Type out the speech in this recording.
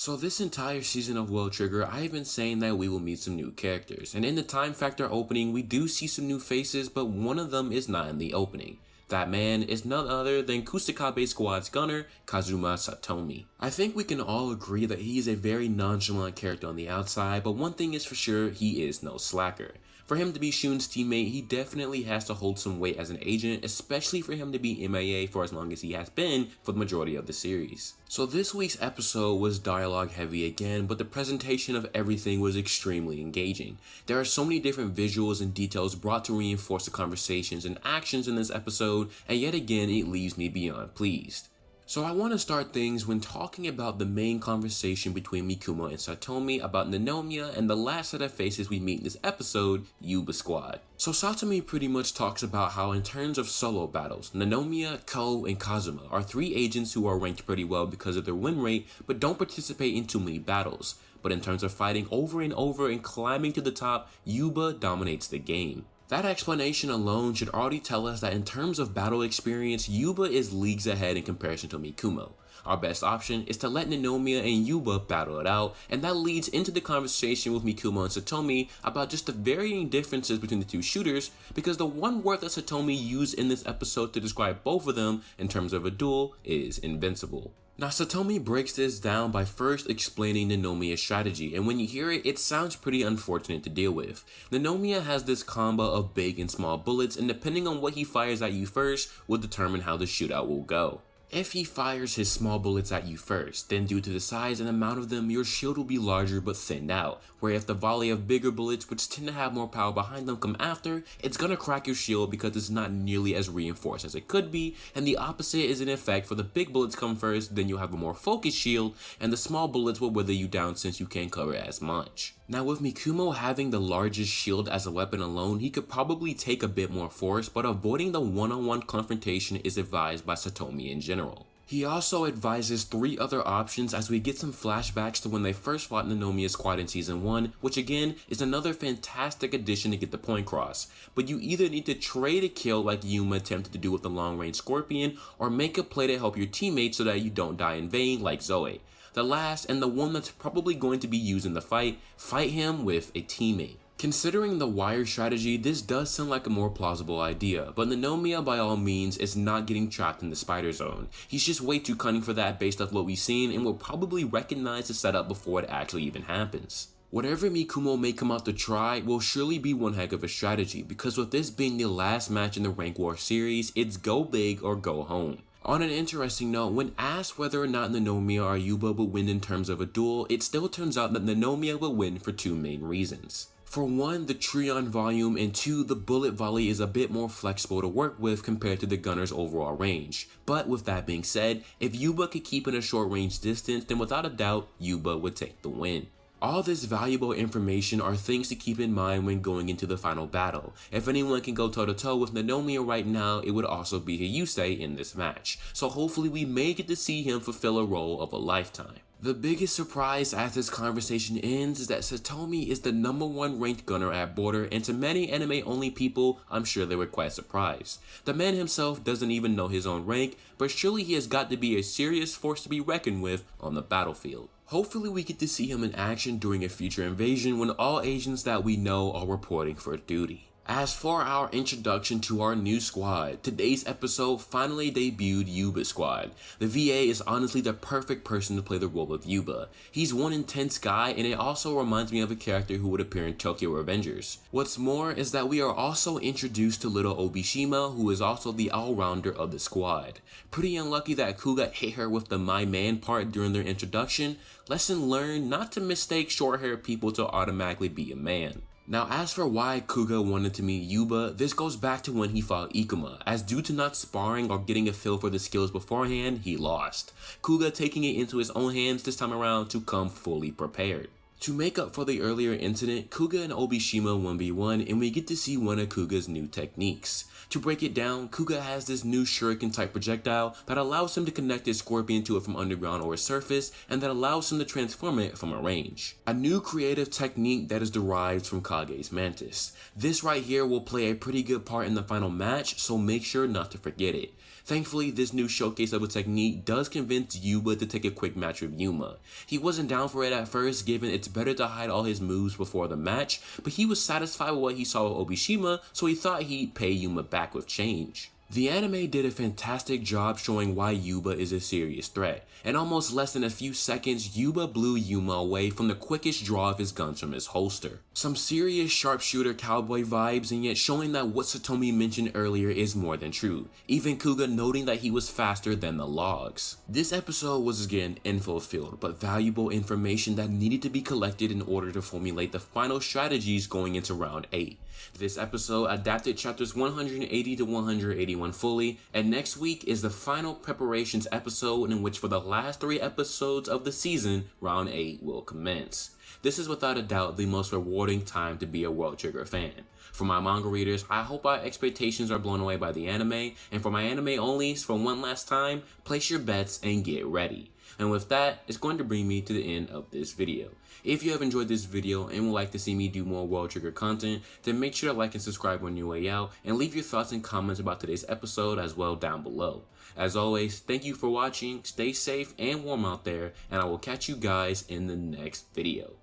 So this entire season of World Trigger, I have been saying that we will meet some new characters, and in the Time Factor opening, we do see some new faces, but one of them is not in the opening. That man is none other than Kusakabe Squad's gunner, Kazuma Satomi. I think we can all agree that he is a very nonchalant character on the outside, but one thing is for sure, he is no slacker. For him to be Shun's teammate, he definitely has to hold some weight as an agent, especially for him to be MIA for as long as he has been for the majority of the series. So this week's episode was dialogue heavy again, but the presentation of everything was extremely engaging. There are so many different visuals and details brought to reinforce the conversations and actions in this episode, and yet again it leaves me beyond pleased. So I want to start things when talking about the main conversation between Mikumo and Satomi about Nanomiya and the last set of faces we meet in this episode, Yuba Squad. So Satomi pretty much talks about how in terms of solo battles, Nanomiya, Ko, and Kazuma are three agents who are ranked pretty well because of their win rate but don't participate in too many battles. But in terms of fighting over and over and climbing to the top, Yuba dominates the game. That explanation alone should already tell us that in terms of battle experience, Yuba is leagues ahead in comparison to Mikumo. Our best option is to let Nanomiya and Yuba battle it out, and that leads into the conversation with Mikumo and Satomi about just the varying differences between the two shooters, because the one word that Satomi used in this episode to describe both of them in terms of a duel is invincible. Now Satomi breaks this down by first explaining Nanomiya's strategy, and when you hear it, it sounds pretty unfortunate to deal with. Nanomiya has this combo of big and small bullets, and depending on what he fires at you first will determine how the shootout will go. If he fires his small bullets at you first, then due to the size and amount of them, your shield will be larger but thinned out, where if the volley of bigger bullets, which tend to have more power behind them, come after, it's gonna crack your shield because it's not nearly as reinforced as it could be, and the opposite is in effect. For the big bullets come first, then you'll have a more focused shield, and the small bullets will wither you down since you can't cover as much. Now with Mikumo having the largest shield as a weapon alone, he could probably take a bit more force, but avoiding the one-on-one confrontation is advised by Satomi in general. He also advises three other options as we get some flashbacks to when they first fought Nanomiya's squad in season 1, which again is another fantastic addition to get the point across. But you either need to trade a kill like Yuma attempted to do with the long range Scorpion, or make a play to help your teammates so that you don't die in vain like Zoe. The last, and the one that's probably going to be used in the fight him with a teammate. Considering the wire strategy, this does sound like a more plausible idea, but Nanomiya by all means is not getting trapped in the spider zone. He's just way too cunning for that based off what we've seen, and will probably recognize the setup before it actually even happens. Whatever Mikumo may come out to try will surely be one heck of a strategy, because with this being the last match in the Rank War series, it's go big or go home. On an interesting note, when asked whether or not Nanomiya or Yuba would win in terms of a duel, it still turns out that Nanomiya will win for two main reasons. For one, the Trion volume, and two, the bullet volley is a bit more flexible to work with compared to the gunner's overall range. But with that being said, if Yuba could keep in a short range distance, then without a doubt, Yuba would take the win. All this valuable information are things to keep in mind when going into the final battle. If anyone can go toe to toe with Nanomiya right now, it would also be Hyusei in this match. So hopefully we may get to see him fulfill a role of a lifetime. The biggest surprise as this conversation ends is that Satomi is the #1 ranked gunner at Border, and to many anime only people, I'm sure they were quite surprised. The man himself doesn't even know his own rank, but surely he has got to be a serious force to be reckoned with on the battlefield. Hopefully we get to see him in action during a future invasion when all agents that we know are reporting for duty. As for our introduction to our new squad, today's episode finally debuted Yuba Squad. The VA is honestly the perfect person to play the role of Yuba. He's one intense guy, and it also reminds me of a character who would appear in Tokyo Revengers. What's more is that we are also introduced to little Obishima, who is also the all-rounder of the squad. Pretty unlucky that Kuga hit her with the my man part during their introduction. Lesson learned not to mistake short-haired people to automatically be a man. Now as for why Kuga wanted to meet Yuba, this goes back to when he fought Ikuma, as due to not sparring or getting a feel for the skills beforehand, he lost. Kuga taking it into his own hands this time around to come fully prepared. To make up for the earlier incident, Kuga and Obishima 1v1 and we get to see one of Kuga's new techniques. To break it down, Kuga has this new Shuriken type projectile that allows him to connect his scorpion to it from underground or surface and that allows him to transform it from a range. A new creative technique that is derived from Kage's mantis. This right here will play a pretty good part in the final match, so make sure not to forget it. Thankfully, this new showcase of a technique does convince Yuba to take a quick match with Yuma. He wasn't down for it at first, given it's better to hide all his moves before the match, but he was satisfied with what he saw with Obishima, so he thought he'd pay Yuma back with change. The anime did a fantastic job showing why Yuba is a serious threat. In almost less than a few seconds, Yuba blew Yuma away from the quickest draw of his guns from his holster. Some serious sharpshooter cowboy vibes, and yet showing that what Satomi mentioned earlier is more than true, even Kuga noting that he was faster than the logs. This episode was again info-filled, but valuable information that needed to be collected in order to formulate the final strategies going into round 8. This episode adapted chapters 180 to 181 fully, and next week is the final preparations episode in which for the last 3 episodes of the season, round 8 will commence. This is without a doubt the most rewarding time to be a World Trigger fan. For my manga readers, I hope our expectations are blown away by the anime, and for my anime onlys, for one last time, place your bets and get ready. And with that, it's going to bring me to the end of this video. If you have enjoyed this video and would like to see me do more World Trigger content, then make sure to like and subscribe on your way out, and leave your thoughts and comments about today's episode as well down below. As always, thank you for watching, stay safe and warm out there, and I will catch you guys in the next video.